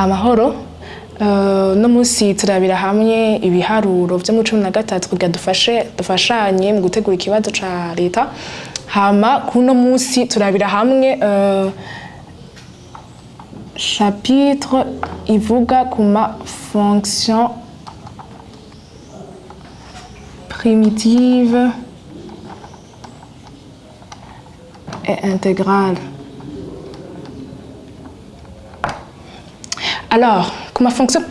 amahoro no munsi turabira hamwe ibiharuro byo mu 13 kugira dufashanye mu gutegura ikibazo ca leta hama kuno munsi turabira hamwe chapitre ivuga kuma fonction primitive et intégrale. Alors, comme fonction,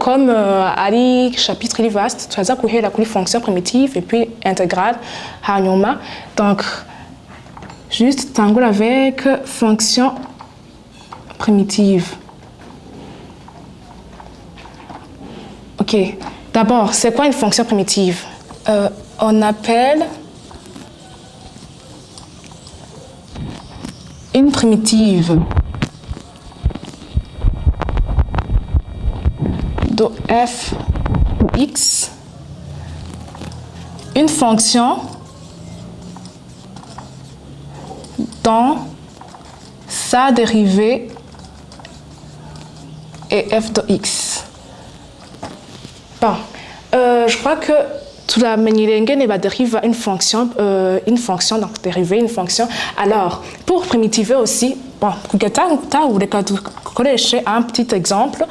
comme Ali chapitre il vaste, tu as courir la fonction primitive et puis intégrale, hanyuma. Donc, juste tango avec fonction primitive. Ok. D'abord, c'est quoi une fonction primitive? On appelle une primitive de f ou x une fonction dont sa dérivée est f de x. Bon, je crois que tout la manière va dériver une fonction, donc dériver une fonction. Alors, pour primitiver aussi, bon, un petit exemple,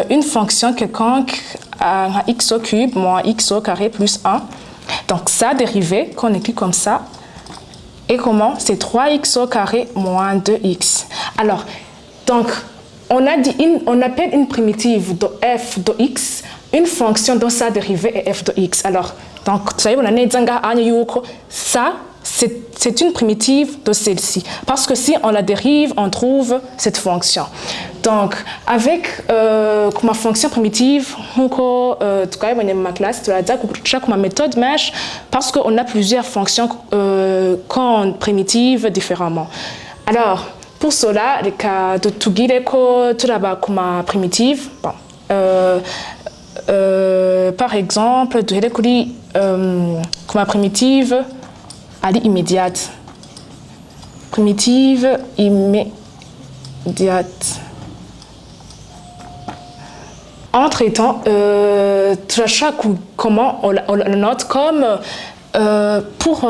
une fonction quelconque à x au cube moins x au carré plus 1. Donc, sa dérivée, qu'on écrit comme ça, et comment? C'est 3x au carré moins 2x. Alors, donc, on appelle une primitive de f de x une fonction dont sa dérivée est f de x. Alors, donc, ça c'est une primitive de celle-ci. Parce que si on la dérive, on trouve cette fonction. Donc, avec ma fonction primitive, ma classe, ma méthode mesh, parce qu'on a plusieurs fonctions primitive différemment. Alors, pour cela, le cas de Tugireko, comme primitive, bon, par exemple, comme primitive, elle est immédiate. Primitive immédiate. Entre-temps, comment on le note comme pour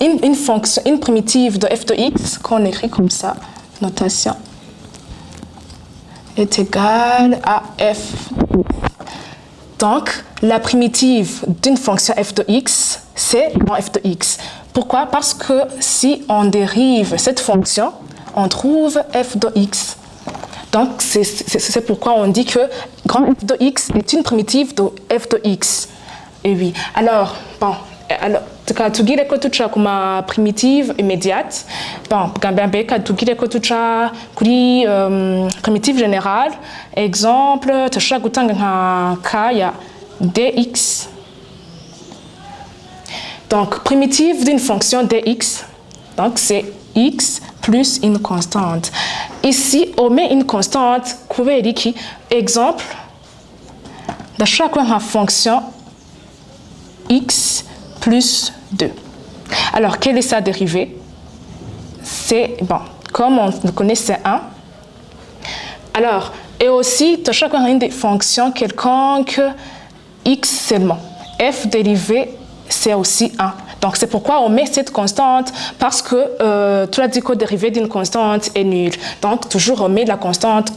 une fonction, une primitive de f de x qu'on écrit comme ça, notation est égale à f. Donc, la primitive d'une fonction f de x, c'est f de x. Pourquoi? Parce que si on dérive cette fonction, on trouve f de x. Donc, c'est pourquoi on dit que grand f de x est une primitive de f de x. Et oui. Alors, bon, tu dis que tu as comme primitive immédiate. Bon, tu dis que tu as primitive générale. Exemple, tu as k dx. Donc, primitive d'une fonction dx, donc c'est x plus une constante. Ici, on met une constante, exemple, de chaque fonction x plus 2. Alors, quelle est sa dérivée? C'est, bon, comme on le connaît, c'est 1. Alors, et aussi, de chaque des fonctions quelconque x seulement. F dérivée, c'est aussi 1. Donc, c'est pourquoi on met cette constante, parce que tout la dérivée d'une constante est nulle. Donc, toujours on met la constante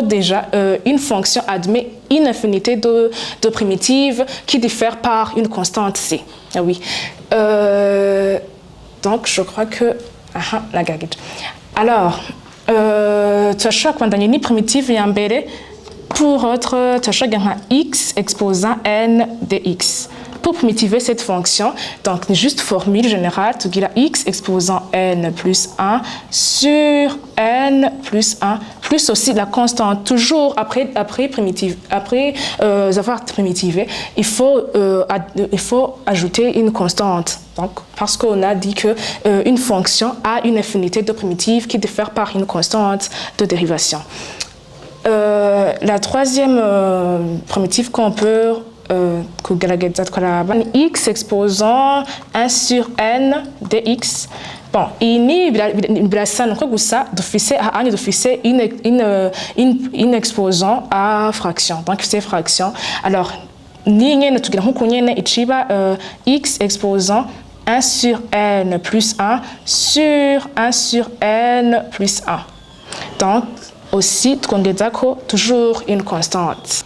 déjà. Une fonction admet une infinité de primitives qui diffèrent par une constante c. Ah oui. Donc, je crois que... la gaguette. Alors, tu as chaque une primitive et un béré pour autre, tu as chaque un x exposant n dx. Pour primitiver cette fonction, donc juste formule générale, tu as x exposant n plus 1 sur n plus 1, plus aussi la constante, toujours après avoir primitivé, il faut ajouter une constante. Donc, parce qu'on a dit qu'une fonction a une infinité de primitives qui diffèrent par une constante de dérivation. La troisième primitive qu'on peut kugerageza twaraba x exposant 1 sur n dx. Bon, ini birasa nuko gusa dufise ahandi dufise une exposant à fraction. Donc c'est fraction. Alors ni nyene tugira nkuko nyene iciba x exposant 1 sur n plus 1 sur 1 sur n plus 1. Donc aussi tukongezako toujours une constante.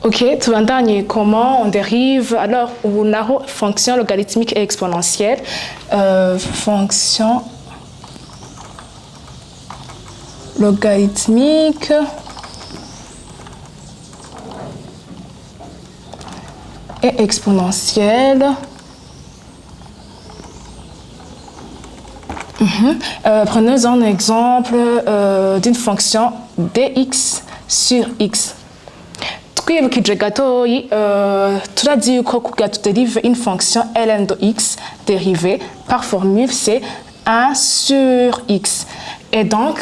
Ok, tubandanye comment on dérive. Alors, on a fonction logarithmique et exponentielle. Fonction logarithmique et exponentielle. Prenons un exemple d'une fonction dx sur x. Twibukije gatoyi turazi yuko kugira tudérive une fonction ln de x dérivée par formule c'est 1 sur x. Et donc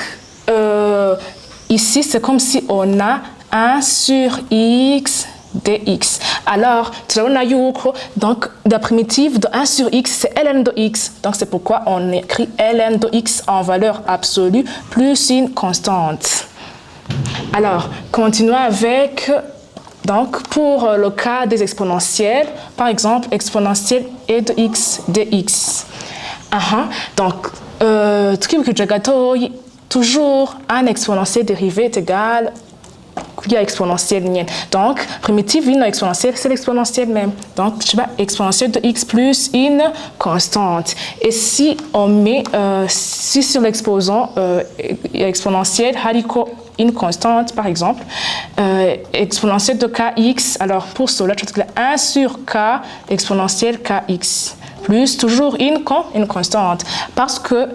ici c'est comme si on a 1 sur x dx. Alors turabona yuko donc la primitive de 1 sur x c'est ln de x. Donc c'est pourquoi on écrit ln de x en valeur absolue plus une constante. Alors continuons avec. Donc, pour le cas des exponentielles, par exemple, exponentielle e de x dx. Donc, toujours un exponentiel dérivé est égal à exponentielle nienne. Donc, primitive une exponentielle, c'est l'exponentielle même. Donc, je vais exponentielle de x plus une constante. Et si on met, si sur l'exposant exponentielle, hariko une constante, par exemple, exponentielle de kx, alors pour cela, je vais 1 sur k exponentielle kx, plus toujours une constante. Parce que,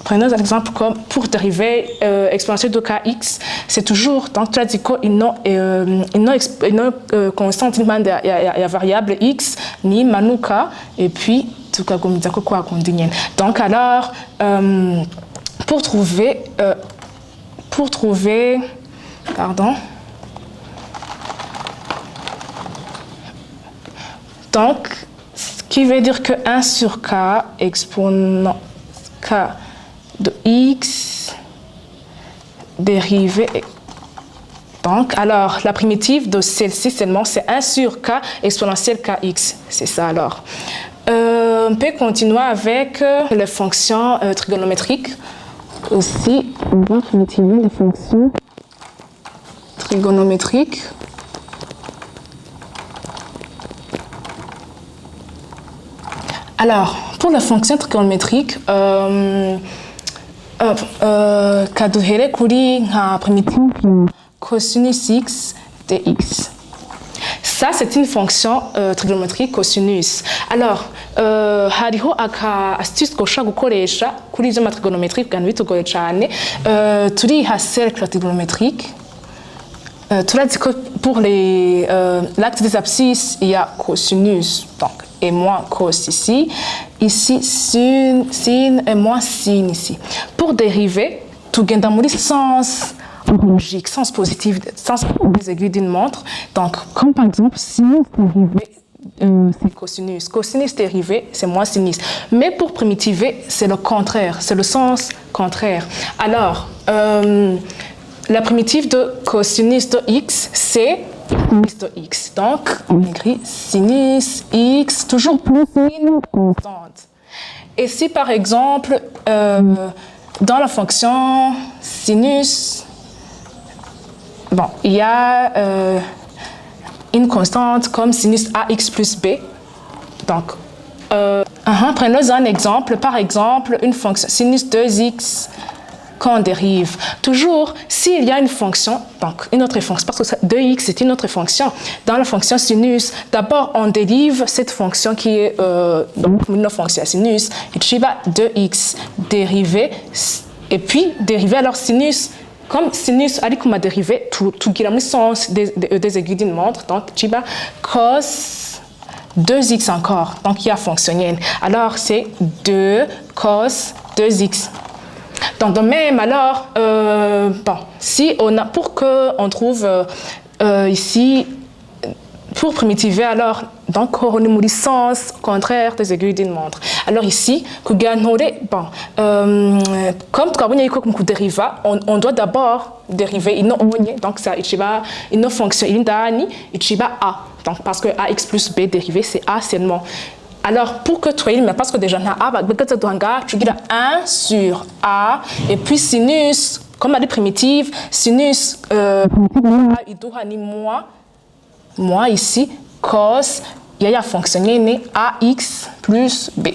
prenons un exemple comme pour dériver exponentielle de kx, c'est toujours, donc tu as dit qu'il y a une constante, il y a variable x, ni manu k, et puis, tu as quoi qu'on. Donc alors, pour trouver, pardon, donc, ce qui veut dire que 1 sur k exponent k de x dérivé. Donc, alors, la primitive de celle-ci seulement, c'est 1 sur k exponentielle kx. C'est ça alors. On peut continuer avec les fonctions trigonométriques. Aussi, on va primitiver les fonctions trigonométriques. Alors, pour la fonction trigonométrique, kaduhere kuri nka primitive cosinus x dx. Ça, c'est une fonction trigonométrique cosinus. Alors, hariho aka astuce koshobora gukoresha kuri izo trigonométrique kandi bitugoye cyane. Turiha cercle trigonométrique. Turazi ko pour l'acte des abscisses, il y a cosinus, donc, et moins cos ici. Ici, sin et moins sin ici. Pour dériver, tugenda muri sens logique, sens positif, sens des aiguilles d'une montre. Donc, comme par exemple, sinus dérivé, c'est cosinus. Cosinus dérivé, c'est moins sinus. Mais pour primitiver, c'est le contraire, c'est le sens contraire. Alors, la primitive de cosinus de x, c'est sinus de x. Donc, on écrit sinus x, toujours plus une constante. Et si par exemple, dans la fonction sinus, bon, il y a une constante comme sinus ax plus b. Donc, prenons un exemple. Par exemple, une fonction sinus 2x qu'on dérive. Toujours, s'il y a une fonction, donc une autre fonction, parce que 2x c'est une autre fonction. Dans la fonction sinus, d'abord on dérive cette fonction qui est donc une fonction sinus, et tu vas 2x dérivé, et puis dériver alors sinus. Comme sinus a dit qu'on a dérivé, tout qui a le sens des aiguilles d'une montre, donc tu vas cos 2x encore, donc il y a fonctionnel. Alors c'est 2 cos 2x. Donc de même, alors, bon, si on a, pour qu'on trouve ici pour primitiver, alors, donc, on est le sens contraire des aiguilles d'une montre. Alors ici, bon, comme tu as dériva, on doit d'abord dériver une onye, donc ça, une fonction indani, a. Donc, parce que ax plus b dérivé, c'est a seulement. Alors, pour que tu aies, mais parce que déjà, tu as 1 sur a, et puis sinus, comme elle est primitive, sinus, il doit avoir moi ici, cos, il y a fonctionné ax plus b.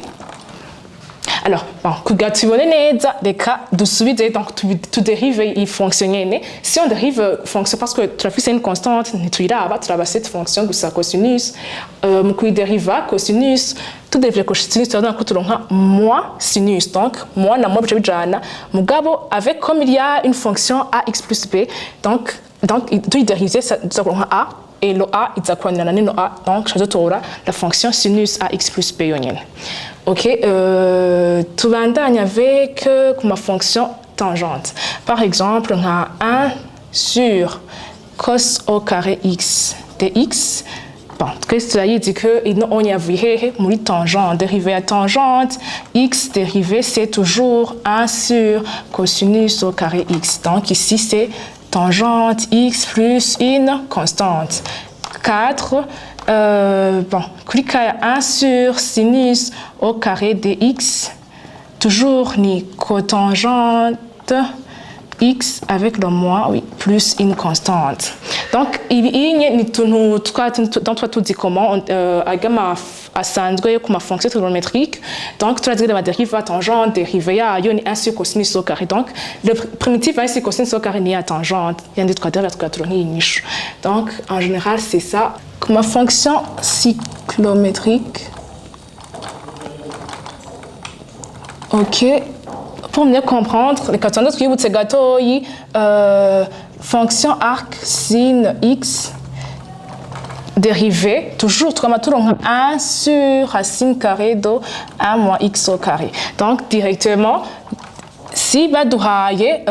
Alors, bon, tu vois les cas de suite, donc tu dérives, il fonctionne. Si on dérive fonction, parce que tu as fait une constante, tu as cette fonction de sa cosinus, tu dérives cosinus, tu dérives cosinus, tu as moins sinus. Donc, moi, avec comme il y a une fonction ax plus b, donc tu dérives ça a. Et le a, il a donc je dois la fonction sinus ax plus b. Ok, tu vas avec ma fonction tangente. Par exemple, on a 1 sur cos au carré x dx. Bon, qu'est-ce que ça dit que on y a vu tangente, dérivée à tangente, x dérivée c'est toujours 1 sur cosinus au carré x. Donc ici c'est tangente x plus une constante. 4, bon, clique à 1 sur sinus au carré dx, toujours ni cotangente x avec le moins, oui, plus une constante. Donc, dans toi, tu dis comment, à s'indouer comme fonction trigonométrique. Donc, tu as dit que la dérive à tangente, dérivée à 1 sur cosinus au carré. Donc, le primitif 1 sur cosinus au carré n'est à tangente. Il y a des trois dérivés à niche. Donc, en général, c'est ça. Comme fonction cyclométrique. OK. Pour mieux comprendre, les quatre qui vous gâteau, fonction arc sin x dérivée, toujours comme 1 sur racine carrée de 1 moins x au carré. Donc, directement, si va douhaye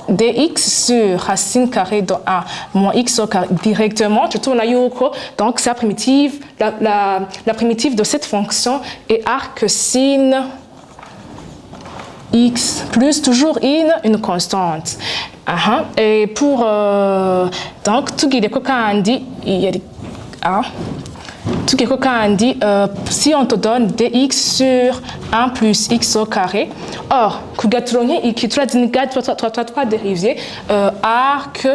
dx sur racine carrée de 1 moins x au carré, directement, je tourne à yuko, donc sa primitive, la primitive de cette fonction est arc sin x plus toujours une constante. Et pour donc tout qui est si on te donne dx sur 1 plus x au carré, or qui trois dérivés arc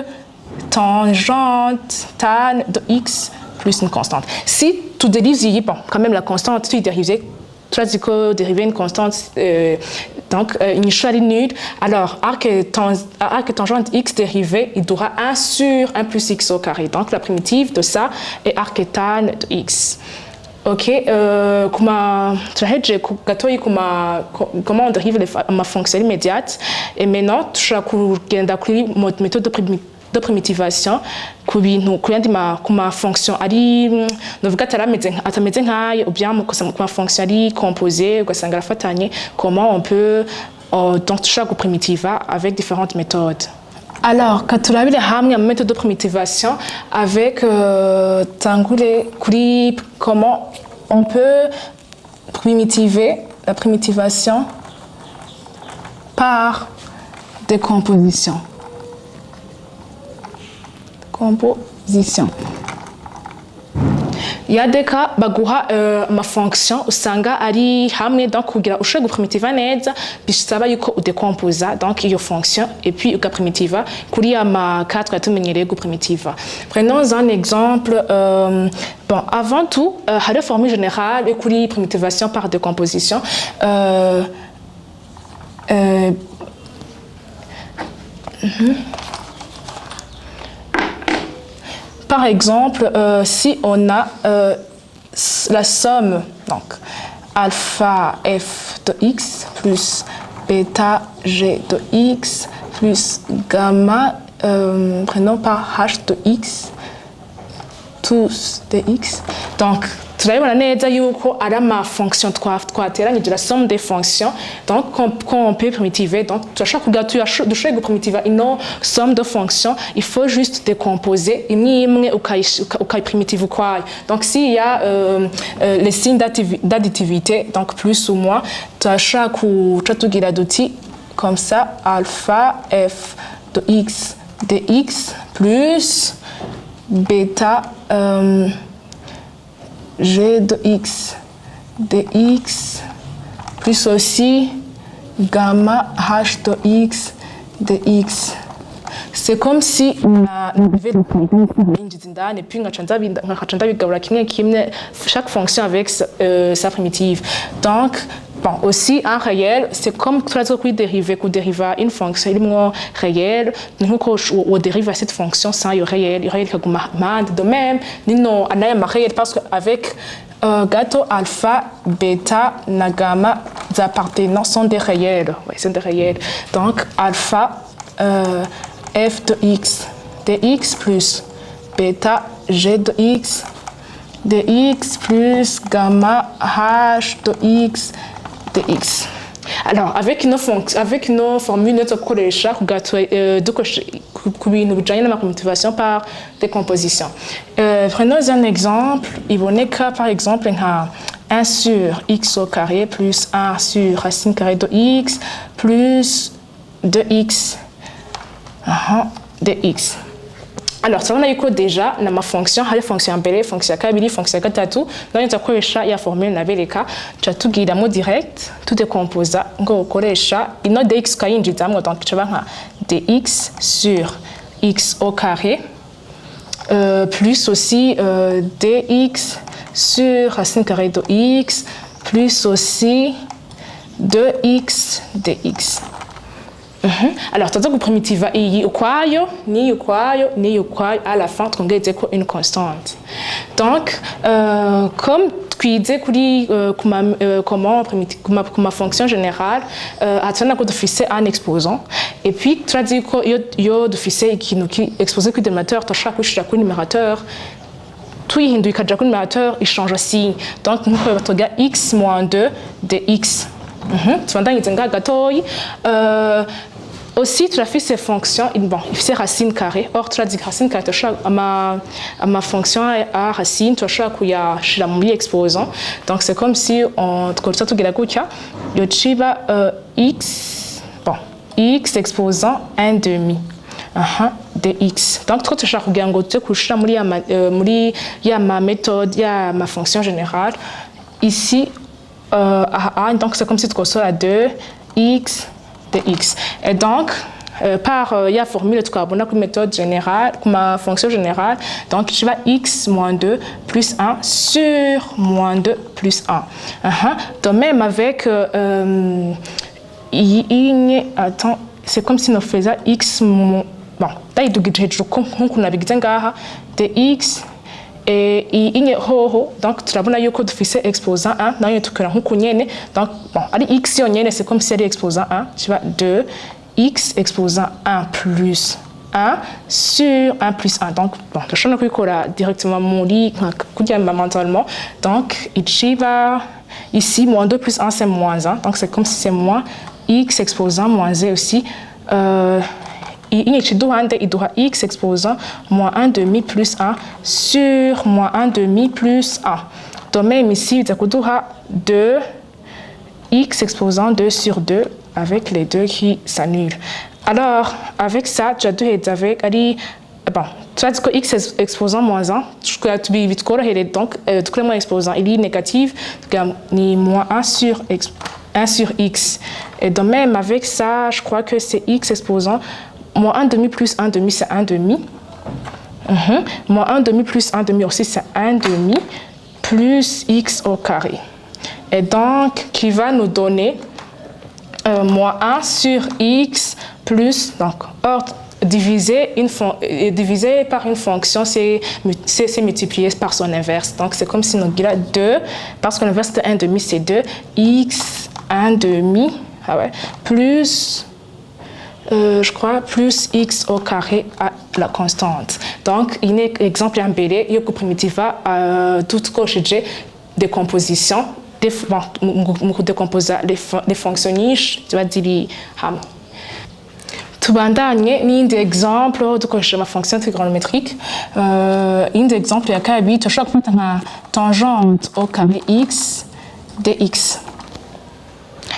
tangente tan de x plus une constante. Si tu dérives bon, quand même la constante tu dérives, tu as dit que dériver une constante donc initially nulle, alors arc tangente x dérivé, il aura 1 sur 1 plus x au carré. Donc la primitive de ça est arc tan de x. Ok, comment on dérive ma fonction immédiate. Et maintenant, tu as une méthode de primitivation ma fonction ali ou bien ma fonction ali composée comment on peut donc chaque primitiva avec différentes méthodes. Alors, quand tu as vu les méthode de primitivation avec comment on peut primitiver la primitivation par décomposition. Composition. Il y a des cas ma fonction usanga ari hamwe donc kugira ushobora guprimitiva neza bisaba yuko udecomposa donc iyo fonction et puis ugaprimitiva kuri ama 4 yatumenyereye guprimitiva. Prenons un exemple bon avant tout la formule générale et kuri primitivation par décomposition Par exemple, si on a la somme, donc alpha f de x plus bêta g de x plus gamma, prenons par h de x, tous de x. Donc, turabibona neza yuko ari amafonction twateranyije la somme des fonctions. Donc quand on peut primitiver, donc dushobora guprimitiva ino somme de fonctions, il faut juste décomposer imwe ukayprimitive ukwayo. Donc s'il y a les signes d'additivité, donc plus ou moins, turashobora kuca tugira duti comme ça, alpha f de x dx plus bêta g de x dx plus aussi gamma h de x dx. C'est comme si et puis chaque fonction avec sa primitive. Donc bon, aussi en réel, c'est comme qu'on dériver une fonction réelle, nous on dérive à cette fonction sans y réel de même, nous on réel parce qu'avec gâteau alpha, bêta, gamma, les appartenants sont des réels. Oui, c'est des réels. Donc alpha f de x dx plus bêta g de x dx plus gamma h de x dx. Alors avec nos formules notre collège de motivation par décomposition. Prenons un exemple. Il va que par exemple 1 sur x au carré plus 1 sur racine carrée de x plus 2x dx. Alors turabona yuko deja na mafonction hari fonction ya mbere, fonction ya kabiri, fonction ya gatatu, none tutakoresha ya formule nabereka turatubwiramo direct tudecomposa ngo ukoresha ino dx kayinjizamwo, donc tuba nka dx sur x au carré plus aussi dx sur racine carrée de x plus aussi 2x dx. Alors, tu as que primitive ni ukwayo, à la fin, tu as une constante. Donc, comme tu disais comment fonction générale, tu as un exposant, et puis tu as dit qu'il y a qui exposé que dénominateur, tu as chaque numérateur. Tout il numérateur, il change de signe. Donc, nous avons x moins 2 dx. Tu vas aussi, tu as fait ces fonctions, bon, il fait racine carrée. Or, tu as dit racine carrée, ma fonction à racine, tu as qu'il y a exposant. Donc, c'est comme si on x, bon, x exposant 1 demi. dx. Donc, tu as ma méthode, ma fonction générale. Ici, donc c'est comme si tu conçois à 2 x dx. Et donc, par la formule de carbone comme méthode générale, comme fonction générale, donc je vais x moins 2 plus 1 sur moins 2 plus 1. De même avec, attends, c'est comme si nous faisions x, bon, là il doit être dx. Et il y a donc tu as vu que tu fais exposant 1, donc tu as donc bon, x c'est comme si elle est exposant 1, tu vois 2 x exposant 1 plus 1 sur 1 plus 1. Donc bon, je change directement mon lit mentalement. Donc ici moins 2 plus 1 c'est moins 1, donc c'est comme si c'est moins x exposant moins 1 aussi. Il doit x exposant moins 1 demi plus 1 sur moins 1 demi plus 1. Donc même ici, il y a 2 x exposant 2 sur 2 avec les deux qui s'annulent. Alors, avec ça, tu as deux avec, bon, tu as dit que x exposant moins 1, tu as vite corrigé, donc, tu as moins exposant, il est négatif, ni moins 1 sur x. Et donc même avec ça, je crois que c'est x exposant moins 1 demi plus 1 demi, c'est 1 demi. Moins 1 demi plus 1 demi aussi, c'est 1 demi plus x au carré. Et donc, qui va nous donner moins 1 sur x plus, donc, or, diviser par une fonction, c'est multiplié par son inverse. Donc, c'est comme si nous avons 2, parce que l'inverse de 1 demi, c'est 2, x 1 demi, plus... je crois, plus x au carré à la constante. Donc, il y a un exemple embellé, il y a une primitive tout coché décomposition mu kudecomposa les fonctions nyinshi ziba ziri hamwe. Tubandanye n'indi exemple dukoresheje ama fonction trigonométrique. Indi exemple ya kabiri turashobora gufata nka tangente au carré x dx.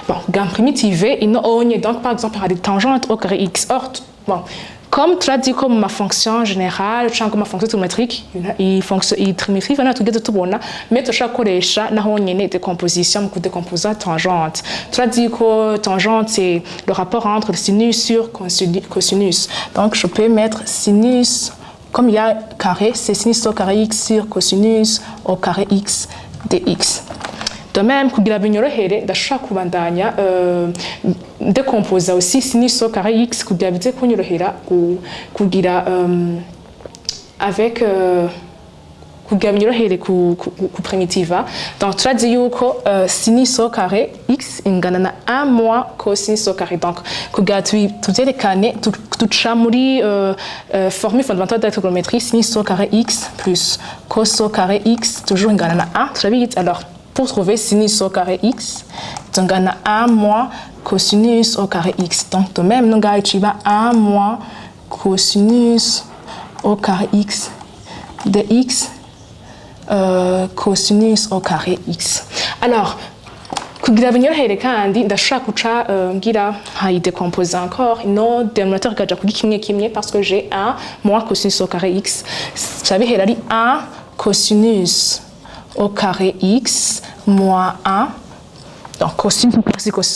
Bon, gamme primitive ino onye, donc par exemple hari tangente au carré x. Or, bon, comme tu l'as dit, comme ma fonction générale, cyangwa ma fonction trigonométrique, iyi primitive na tugeze tubona, mais turashobora gukoresha naho nyene décomposition mu kudecomposa tangente. Tu l'as dit que tangente c'est le rapport entre le sinus sur cosinus. Donc je peux mettre sinus, comme il y a carré, c'est sinus au carré x sur cosinus au carré x dx. De même, kugira binyorohere ndashaka kubandanya decomposer aussi sinus au carré x kugira bize kunyorohera kugira avec kugira binyorohere ku primitiva. Donc tu as dit yuko sinus au carré x ingana na 1 moins cosinus au carré. Donc kugira tuvyerekane tuca muri formule fondamentale de la trigonométrie, sinus au carré x plus cos au carré x toujours ingana na 1. Turabizi. Alors pour trouver sinus au carré x, donc on a 1 moins cosinus au carré x. Donc de même, nous avons 1 moins cosinus au carré x dx cosinus au carré x. Alors, kugira binyorohere kandi ndashaka kuca ngira décomposer encore no dénominateur gaja kuri kimwe kimwe parce que j'ai 1 moins cosinus au carré x. Ça veut dire 1 cosinus au carré x moins 1, donc cosinus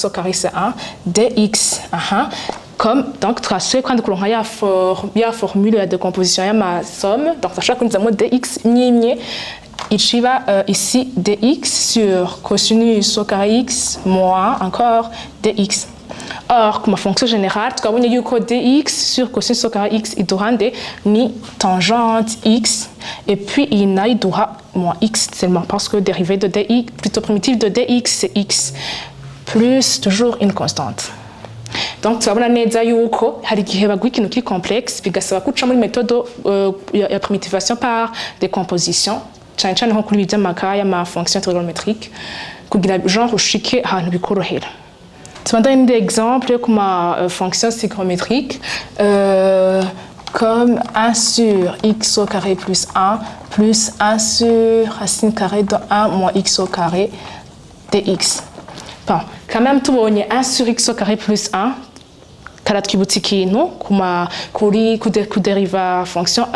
au carré c'est 1, dx, comme donc tracer quand on a la formule de décomposition de ma somme, donc à chaque fois nous avons dx mie il va ici dx sur cosinus au carré x moins encore dx. Or, comme fonction générale, tu as eu que dx sur cosinus au carré x, il doit ni tangente x, et puis il n'a moins x seulement, parce que dérivée de dx, plutôt primitive de dx, c'est x, plus toujours une constante. Donc, tu vas neza yuko hari gihe bagwa ikintu ki complexe, bigasaba kuca muri méthode ya primitivation par décomposition, cyane cyane nko kuri by'amaka y'ama fonction trigonométrique, kugira genre ushike ahantu bikorohera. Tu vas donner des exemples comme ma fonction trigonométrique, comme 1 sur x au carré plus 1 plus 1 sur racine carrée de 1 moins x au carré dx. Bon, quand même, tu vois, 1 sur x au carré plus 1, karatwibutsa ikintu kuri kuderiva fonction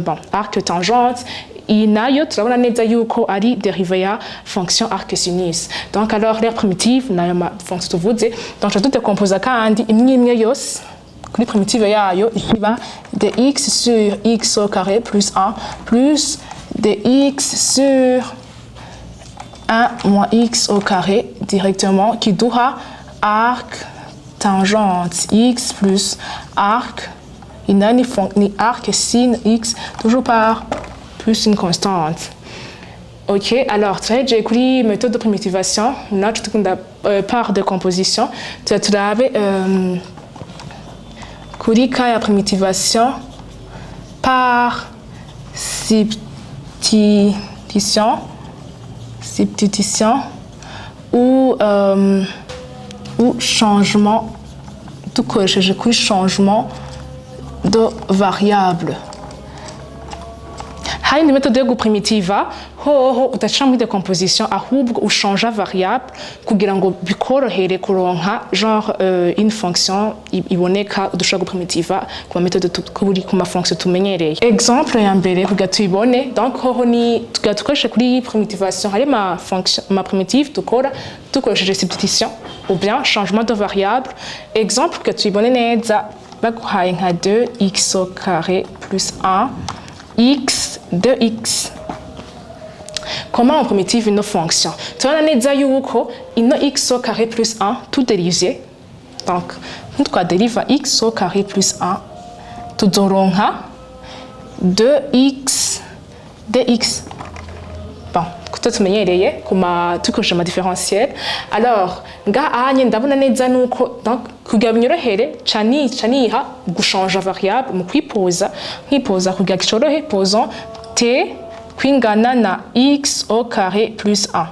bon, arc tangente. Et nayo turabona neza yuko ari dérivé ya fonction arc sinus. Donc alors l'air primitive nayo ma fonction tuvuze, donc je décompose kandi imwe yose kuri primitive yayo iba dx sur x au carré plus 1 plus dx sur 1 moins x au carré directement qui doit arc tangente x plus arc ni arc sin x toujours par plus une constante. Ok, alors tu as déjà écrit méthode de primitivation, là tu as par décomposition, tu as trouvé la primitivation par substitution ou changement, tout que j'ai écrit changement de variable. Hari une méthode de primitiva hoho utaca muri décomposition ahubwo ushanja variable kugira ngo bikorohere kuronka genre une fonction iboneka udushaka primitiva ku méthode kuri ku ma fonction tumenyereye. Exemple ya mbere kugira tuyibone, donc hoho ni tugakoresha kuri primitivation hari ma primitive dukora dukoresheje substitution ou bien changement de variable. Exemple que tuyibone neza baguhaye nka 2x au carré plus 1 x 2x. Comment on primitive une fonction? Tu vas neza yuko ino x au carré plus 1 tout dérivé. Donc, nous dérive x au carré plus 1 tuzoronka 2x dx. Bon, kuko tumenyereye kuma tukoresha ma différentiel. Alors, nga anye ndabona neza nuko donc kugira binyorohere caniha gushanja variable mu kwipoza nkipoza kugira gishorohe posons t kwingana na x au carré plus 1.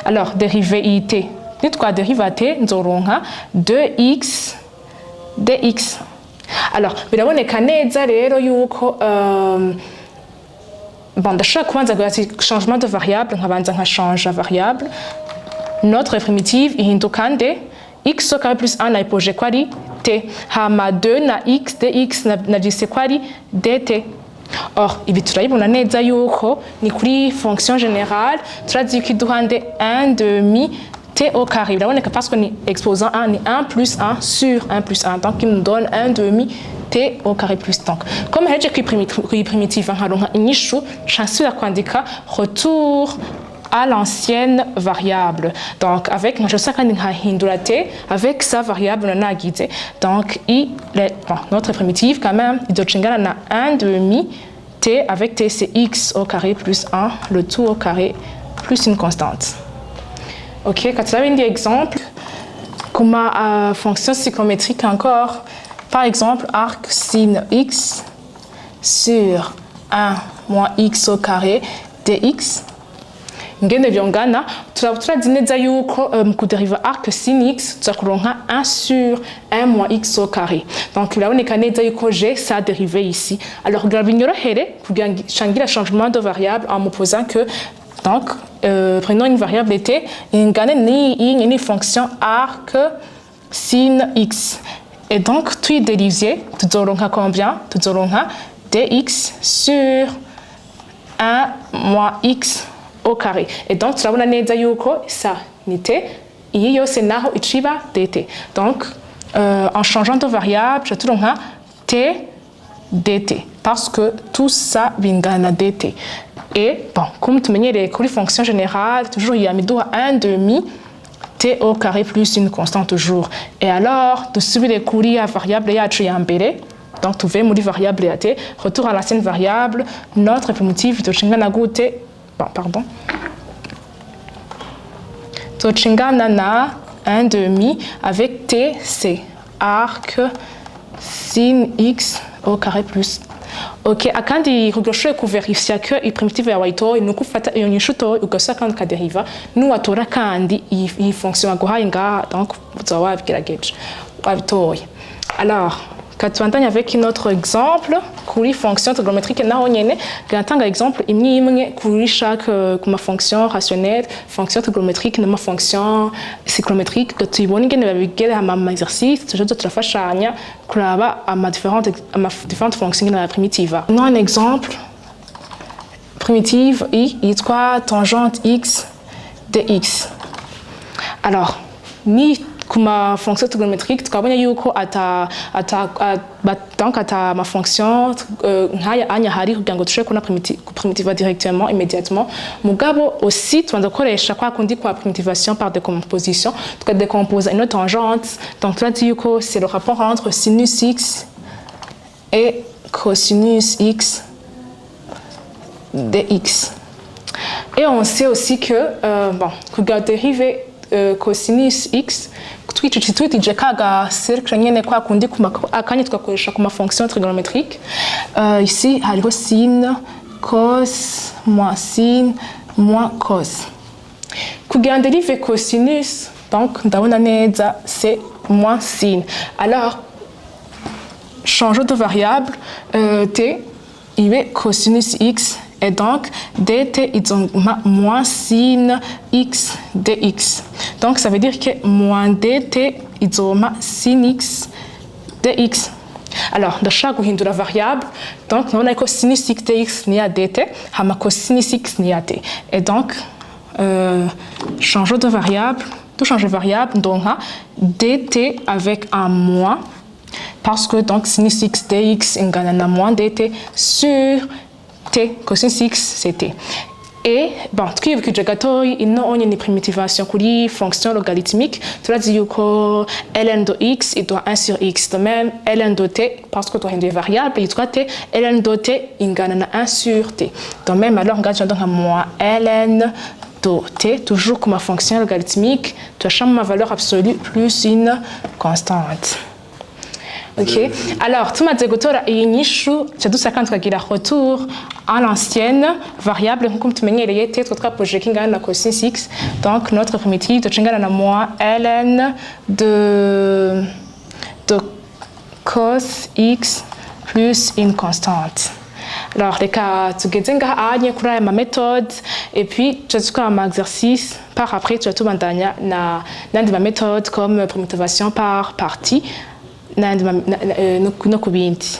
Alors, dérivée it. Nitwa dérivate nzoronka 2x dx. Alors, biraboneka neza rero yuko bon, ndashaka kubanza gati changement de variable, nkabanza nkachange la variable. Notre primitive ihinduka nde x au carré plus 1 nayipoje ko ari t. Hama 2 na x dx navyise ko ari dt. Or, ibi turabibona neza yuko ni kuri fonction générale, turazi ko iduhande 1 demi t au carré. Biraboneka parce que ni exposant 1 ni 1 plus 1 sur 1 plus 1. Donc, il nous donne 1 demi t au carré plus. Donc, comme heje kuri primitive nkaronka inyishu, chansubira kwandika retour à l'ancienne variable. Donc, avec t, avec sa variable nagize. Donc, notre primitive, quand même, il doit na 1 demi t avec t, c'est x au carré plus 1, le tout au carré plus une constante. Ok, quand tu as un exemple, comme fonction psychométrique encore, par exemple, arc sin x sur 1 moins x au carré dx. Ngene vyongana turazi neza yuko kuderiva arc sin x tuzakuronka 1 sur 1 moins x au carré. Donc biraboneka neza yuko j'ai sa dérivée ici. Alors kugira binyorohere kugira ngira changement de variable en me posant que donc prenons une variable t ingane ni une fonction arc sin x. Et donc tu dérivé tuzoronka combien? Tuzoronka dx sur 1 moins x au carré. Et donc, tu vas neza yuko ça n'était iyi yose naho iciba dt. Donc, en changeant de variable, je trouve t dt parce que tout ça bingana dt. Et bon, comme tu menyereye kuri fonction générale, toujours il y a miduha 1 demi t au carré plus une constante toujours. Et alors, dusubire kuri ya variable yacu ya mbere. Donc, tu veux muri variable ya t, retour à l'ancienne variable, notre primitive tochingana gute. Pardon. Tochingana na 1 demi avec t, c'est arc sin x au carré plus. Ok, akandi kugira kuverifya ko primitive ya wayitoye nuko ufata iyo nyishuto ugasa kandi kaderiva nuwatora kandi iyi fonction aguhaye ngaha, donc uzoba wabigerageje wabitoye. Alors, quand tu entends avec un autre exemple, kuri fonction trigonométrique naho nyene, gatanga exemple imwe imwe kuri chaque kuma fonction rationnelle, fonction trigonométrique na ma fonction psychométrique, que tu ibone ngene babigere ama exercice, tujo turafashanya kuraba ama différentes fonctions na primitive. Non un exemple primitive i yitwa tangente x dx. Alors, ni kuma fonction trigonométrique tukabona yuko donc ata ma fonction nkaya anya hari kugira ngo dushobore kubona primitive directement immédiatement. Mugabo aussi tubanza gukoresha kwa kundi kwa primitivation par décomposition, tukadécompose une tangente. Donc tu as dit yuko c'est le rapport entre sinus x et cosinus x dx. Et on sait aussi que bon, kugira dériver cosinus x twitije kaga cercle nyene kwa kundi akanya tugakoresha kuma fonction trigonométrique. Ici hariho sin, cos, moins sin, moins cos. Kugira dérive cosinus, donc ndabona neza c'est moins sin. Alors changeons de variable t ibe cosinus x. Et donc, dt ils ont moins sin x dx. Donc, ça veut dire que moins dt ils ont sin x dx. Alors, de chaque guhindura variable, donc, on a cosinus x dx ni à dt, hama cosinus x ni à t. Et donc, changeons de variable, tout change de variable, donc, dt avec un moins, parce que donc, sinus x dx égale à moins dt sur t, cosinus x, c'est t. Et bon, twibukije gatoyi ino onye ni primitivation kuri fonction logarithmique, turazi yuko ln de x il doit 1 sur x. De même, ln de t, parce que tu as une variable, il doit t, ln de t ingana na 1 sur t. De même, alors, on regarde donc à moins ln de t, toujours comme ma fonction logarithmique, tu as ma valeur absolue plus une constante. Ok. Alors, tumaze gutora iyi nyishu cadusaka tukagira retour à l'ancienne variable comme tumenyereye tetwe twaprojeje kingana na cosine x. Donc notre primitive tocingana na moins ln de cos x plus une constante. Alors, reka tugeze ngaha anye kuri aya ma méthode et puis tuza ma exercice par après tuza tubandanya na nandi ma méthode comme primitivation par partie no ku bindi.